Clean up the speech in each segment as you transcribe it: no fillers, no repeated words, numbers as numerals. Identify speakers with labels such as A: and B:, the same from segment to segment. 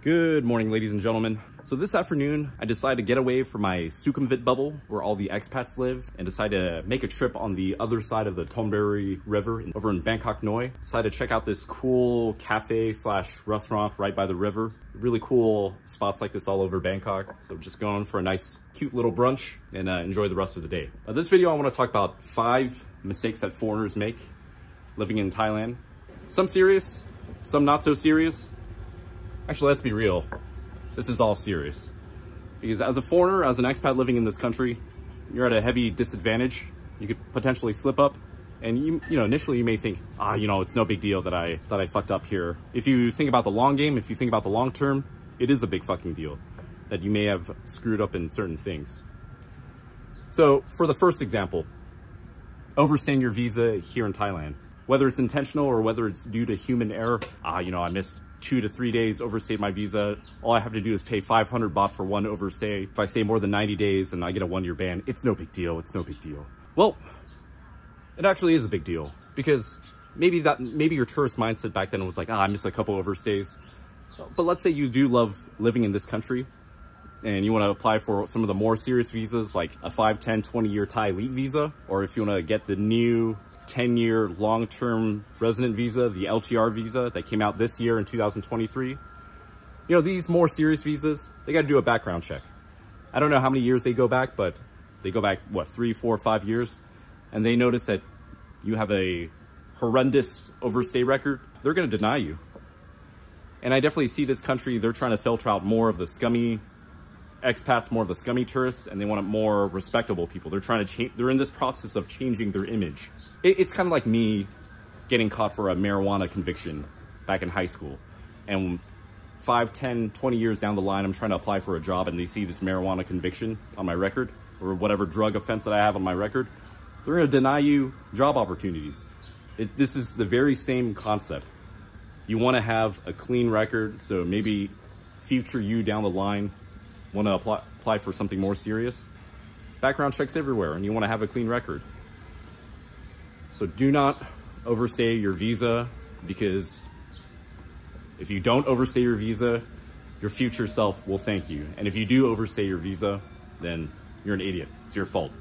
A: Good morning, ladies and gentlemen. So this afternoon, I decided to get away from my Sukhumvit bubble where all the expats live and decided to make a trip on the other side of the Thonburi River over in Bangkok, Noi. Decided to check out this cool cafe slash restaurant right by the river. Really cool spots like this all over Bangkok. So just going for a nice, cute little brunch and enjoy the rest of the day. This video, I want to talk about 5 mistakes that foreigners make living in Thailand. Some serious, some not so serious. Actually, let's be real. This is all serious. Because as a foreigner, as an expat living in this country, you're at a heavy disadvantage. You could potentially slip up. And you know, initially you may think, it's no big deal that I fucked up here. If you think about the long game, if you think about the long term, it is a big fucking deal that you may have screwed up in certain things. So for the first example, overstaying your visa here in Thailand. Whether it's intentional or whether it's due to human error, I missed 2 to 3 days, overstayed my visa. All I have to do is pay 500 baht for one overstay. If I stay more than 90 days and I get a 1-year ban, it's no big deal. It's no big deal. Well, it actually is a big deal because maybe your tourist mindset back then was like, I missed a couple overstays. But let's say you do love living in this country and you want to apply for some of the more serious visas like a 5, 10, 20-year Thai elite visa, or if you want to get the new 10-year long-term resident visa, the LTR visa that came out this year in 2023. These more serious visas, they got to do a background check. I don't know how many years they go back, but they go back, 3, 4, 5 years, and they notice that you have a horrendous overstay record. They're going to deny you. And I definitely see this country, they're trying to filter out more of the scummy expats, more of the scummy tourists, and they want more respectable people. They're trying to change, they're in this process of changing their image. It's kind of like me getting caught for a marijuana conviction back in high school. And 5, 10, 20 years down the line, I'm trying to apply for a job and they see this marijuana conviction on my record or whatever drug offense that I have on my record. They're going to deny you job opportunities. This is the very same concept. You want to have a clean record, so maybe future you down the line want to apply for something more serious. Background checks everywhere and you want to have a clean record. So do not overstay your visa, because if you don't overstay your visa, your future self will thank you. And if you do overstay your visa, then you're an idiot. It's your fault.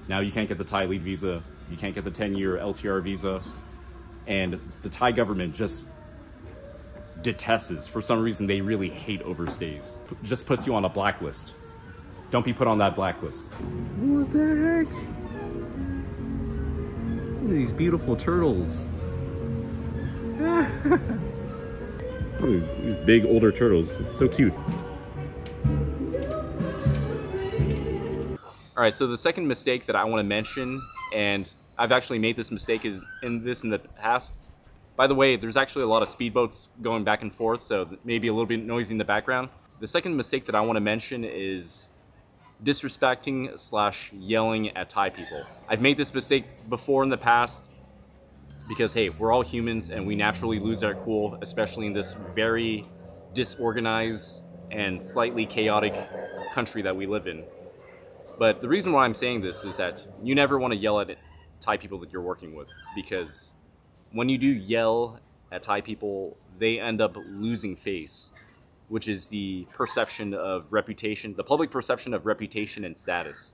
A: Now you can't get the Thai elite visa. You can't get the 10-year LTR visa. And the Thai government just detests. For some reason, they really hate overstays. Just puts you on a blacklist. Don't be put on that blacklist. What the heck? Look at these beautiful turtles. Look at these big older turtles. So cute. All right, so the second mistake that I want to mention, and I've actually made this mistake in the past. By the way, there's actually a lot of speedboats going back and forth, so maybe a little bit noisy in the background. The second mistake that I want to mention is disrespecting / yelling at Thai people. I've made this mistake before in the past because, hey, we're all humans and we naturally lose our cool, especially in this very disorganized and slightly chaotic country that we live in. But the reason why I'm saying this is that you never want to yell at Thai people that you're working with, because when you do yell at Thai people, they end up losing face, which is the perception of reputation, the public perception of reputation and status.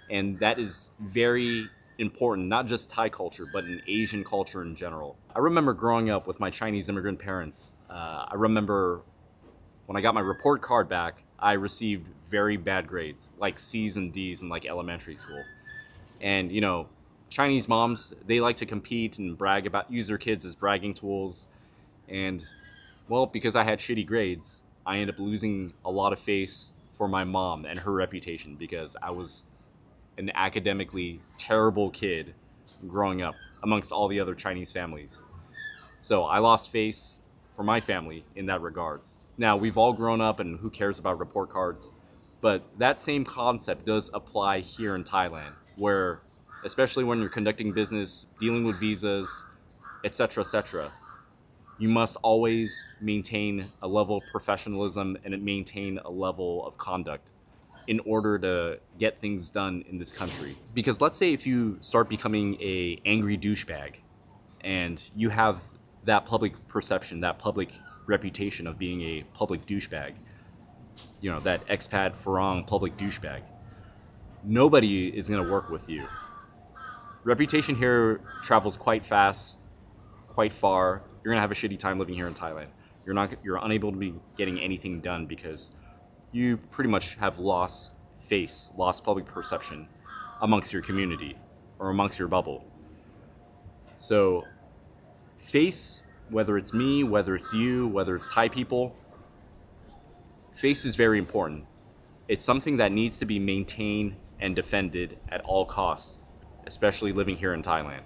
A: And that is very important, not just Thai culture, but in Asian culture in general. I remember growing up with my Chinese immigrant parents. I remember when I got my report card back, I received very bad grades, like C's and D's in like elementary school. And Chinese moms, they like to compete and use their kids as bragging tools. And well, because I had shitty grades, I ended up losing a lot of face for my mom and her reputation because I was an academically terrible kid growing up amongst all the other Chinese families. So I lost face for my family in that regards. Now, we've all grown up and who cares about report cards? But that same concept does apply here in Thailand, where especially when you're conducting business, dealing with visas, etc., you must always maintain a level of professionalism and maintain a level of conduct in order to get things done in this country. Because let's say if you start becoming an angry douchebag and you have that public perception, that public reputation of being a public douchebag. You know, that expat Farang public douchebag. Nobody is going to work with you. Reputation here travels quite fast, quite far. You're going to have a shitty time living here in Thailand. You're unable to be getting anything done because you pretty much have lost face, lost public perception amongst your community or amongst your bubble. So face, whether it's me, whether it's you, whether it's Thai people, face is very important. It's something that needs to be maintained and defended at all costs, especially living here in Thailand.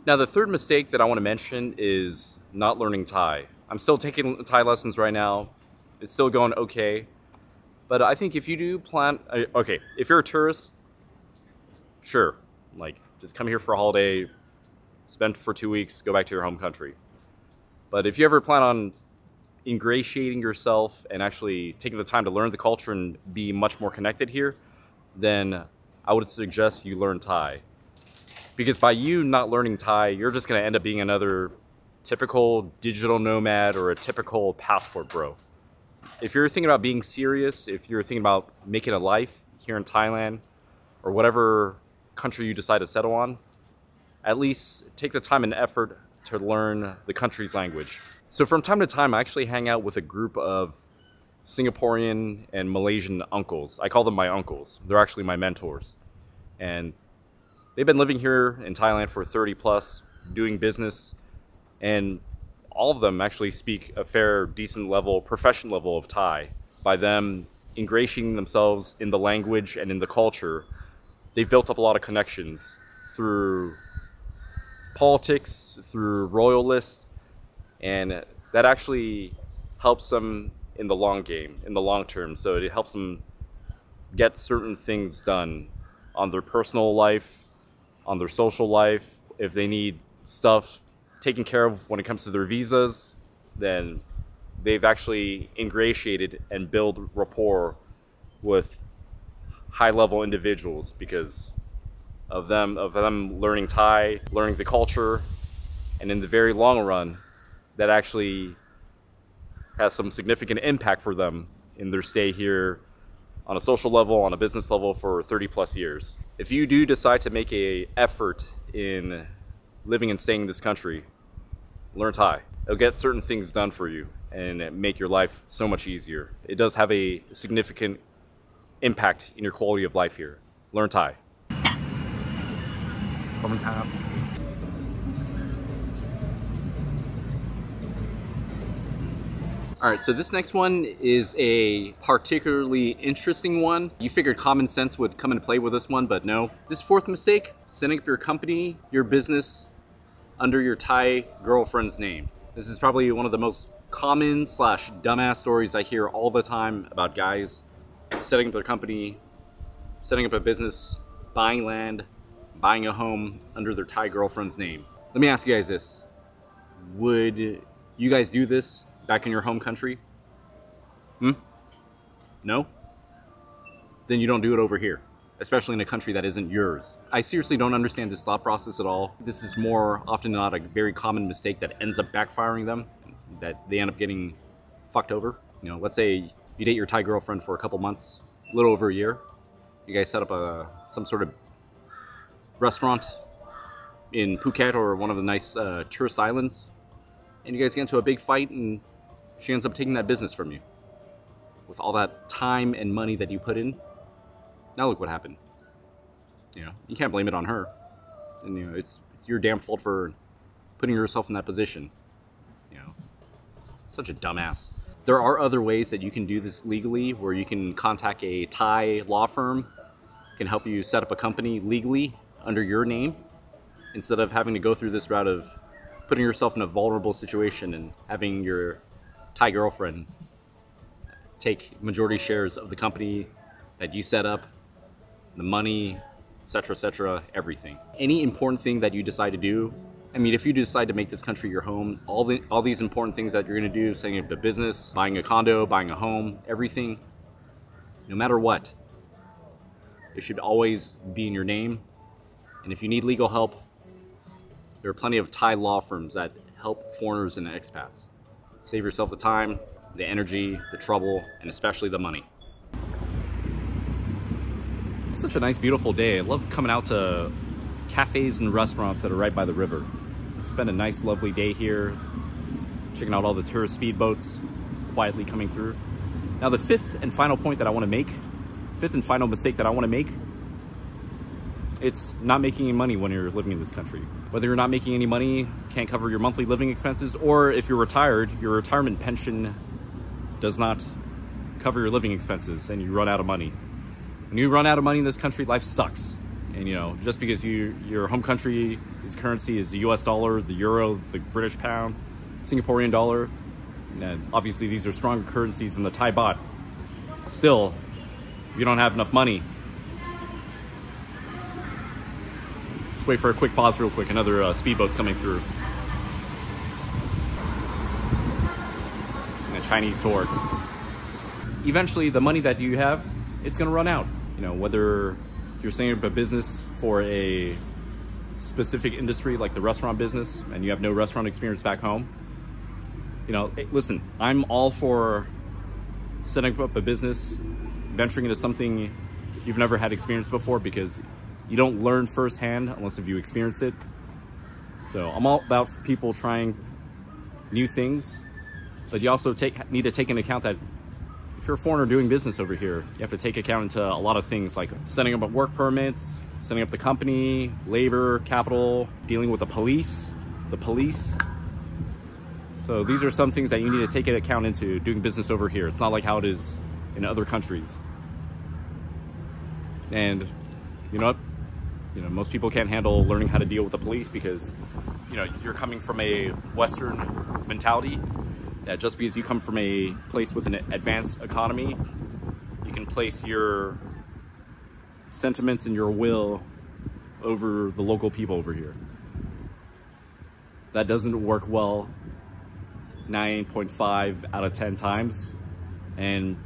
A: Now, the third mistake that I want to mention is not learning Thai. I'm still taking Thai lessons right now. It's still going okay. But I think if you do plan, okay, if you're a tourist, sure, like just come here for a holiday, spend for 2 weeks, go back to your home country. But if you ever plan on ingratiating yourself and actually taking the time to learn the culture and be much more connected here, then I would suggest you learn Thai. Because by you not learning Thai, you're just going to end up being another typical digital nomad or a typical passport bro. If you're thinking about being serious, if you're thinking about making a life here in Thailand or whatever country you decide to settle on, at least take the time and effort to learn the country's language. So from time to time, I actually hang out with a group of Singaporean and Malaysian uncles. I call them my uncles. They're actually my mentors. And they've been living here in Thailand for 30 plus, doing business, and all of them actually speak a fair, decent level, professional level of Thai. By them ingratiating themselves in the language and in the culture, they've built up a lot of connections through politics, through royalists, and that actually helps them in the long game, in the long term. So it helps them get certain things done on their personal life, on their social life. If they need stuff taken care of when it comes to their visas, then they've actually ingratiated and built rapport with high-level individuals because of them learning Thai, learning the culture, and in the very long run, that actually has some significant impact for them in their stay here on a social level, on a business level for 30 plus years. If you do decide to make an effort in living and staying in this country, learn Thai. It'll get certain things done for you and make your life so much easier. It does have a significant impact in your quality of life here. Learn Thai. All right, so this next one is a particularly interesting one. You figured common sense would come into play with this one, but no. This fourth mistake, setting up your company, your business under your Thai girlfriend's name. This is probably one of the most common / dumbass stories I hear all the time about guys setting up their company, setting up a business, buying land, buying a home under their Thai girlfriend's name. Let me ask you guys this. Would you guys do this back in your home country? No? Then you don't do it over here, especially in a country that isn't yours. I seriously don't understand this thought process at all. This is more often than not a very common mistake that ends up backfiring them, that they end up getting fucked over. You know, let's say you date your Thai girlfriend for a couple months, a little over a year. You guys set up some sort of restaurant in Phuket or one of the nice tourist islands, and you guys get into a big fight and she ends up taking that business from you. With all that time and money that you put in, now look what happened. You know, you can't blame it on her. And you know, it's your damn fault for putting yourself in that position. You know, such a dumbass. There are other ways that you can do this legally, where you can contact a Thai law firm, can help you set up a company legally under your name, instead of having to go through this route of putting yourself in a vulnerable situation and having your Thai girlfriend take majority shares of the company that you set up, the money, etc., everything. Any important thing that you decide to do, I mean, if you decide to make this country your home, all these important things that you're gonna do, setting up a business, buying a condo, buying a home, everything, no matter what, it should always be in your name. And if you need legal help, there are plenty of Thai law firms that help foreigners and expats. Save yourself the time, the energy, the trouble, and especially the money. It's such a nice, beautiful day. I love coming out to cafes and restaurants that are right by the river. Spend a nice, lovely day here, checking out all the tourist speedboats quietly coming through. Now, the fifth and final point that I want to make, fifth and final mistake that I want to make, it's not making any money when you're living in this country. Whether you're not making any money, can't cover your monthly living expenses, or if you're retired, your retirement pension does not cover your living expenses and you run out of money. When you run out of money in this country, life sucks. And you know, just because your home country's currency is the US dollar, the euro, the British pound, Singaporean dollar, and obviously these are stronger currencies than the Thai baht, still, if you don't have enough money. Just wait for a quick pause real quick. Another speedboat's coming through. And a Chinese tour. Eventually, the money that you have, it's gonna run out. You know, whether you're setting up a business for a specific industry like the restaurant business and you have no restaurant experience back home. You know, listen, I'm all for setting up a business, venturing into something you've never had experience before, because you don't learn firsthand unless if you experience it. So I'm all about people trying new things, but you also need to take into account that if you're a foreigner doing business over here, you have to take account into a lot of things like setting up work permits, setting up the company, labor, capital, dealing with the police. So these are some things that you need to take into account into doing business over here. It's not like how it is in other countries. And you know what? You know, most people can't handle learning how to deal with the police because, you know, you're coming from a Western mentality that just because you come from a place with an advanced economy, you can place your sentiments and your will over the local people over here. That doesn't work well 9.5 out of 10 times, and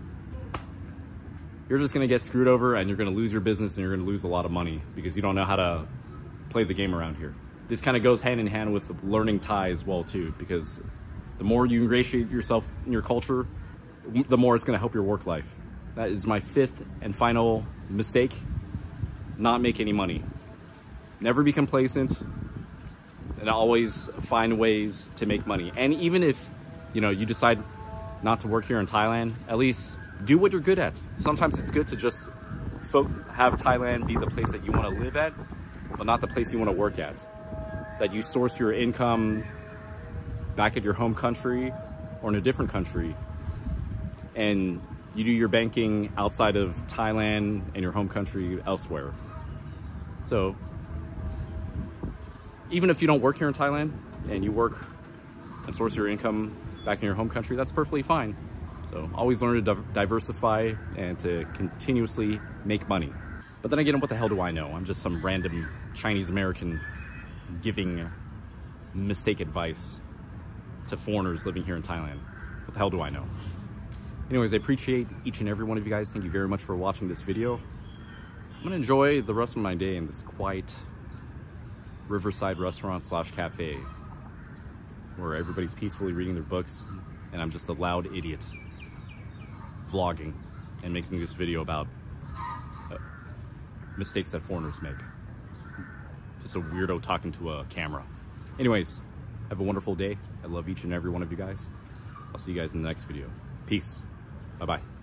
A: you're just gonna get screwed over and you're gonna lose your business and you're gonna lose a lot of money because you don't know how to play the game around here. This kind of goes hand in hand with learning Thai as well too, because the more you ingratiate yourself in your culture, the more it's gonna help your work life. That is my fifth and final mistake. Not make any money. Never be complacent and always find ways to make money. And even if, you know, you decide not to work here in Thailand, at least do what you're good at. Sometimes it's good to just have Thailand be the place that you want to live at, but not the place you want to work at. That you source your income back at your home country or in a different country, and you do your banking outside of Thailand and your home country elsewhere. So even if you don't work here in Thailand and you work and source your income back in your home country, that's perfectly fine. So always learn to diversify and to continuously make money. But then again, what the hell do I know? I'm just some random Chinese American giving mistake advice to foreigners living here in Thailand. What the hell do I know? Anyways, I appreciate each and every one of you guys. Thank you very much for watching this video. I'm gonna enjoy the rest of my day in this quiet riverside restaurant / cafe where everybody's peacefully reading their books and I'm just a loud idiot vlogging and making this video about mistakes that foreigners make. Just a weirdo talking to a camera. Anyways, have a wonderful day. I love each and every one of you guys. I'll see you guys in the next video. Peace. Bye-bye.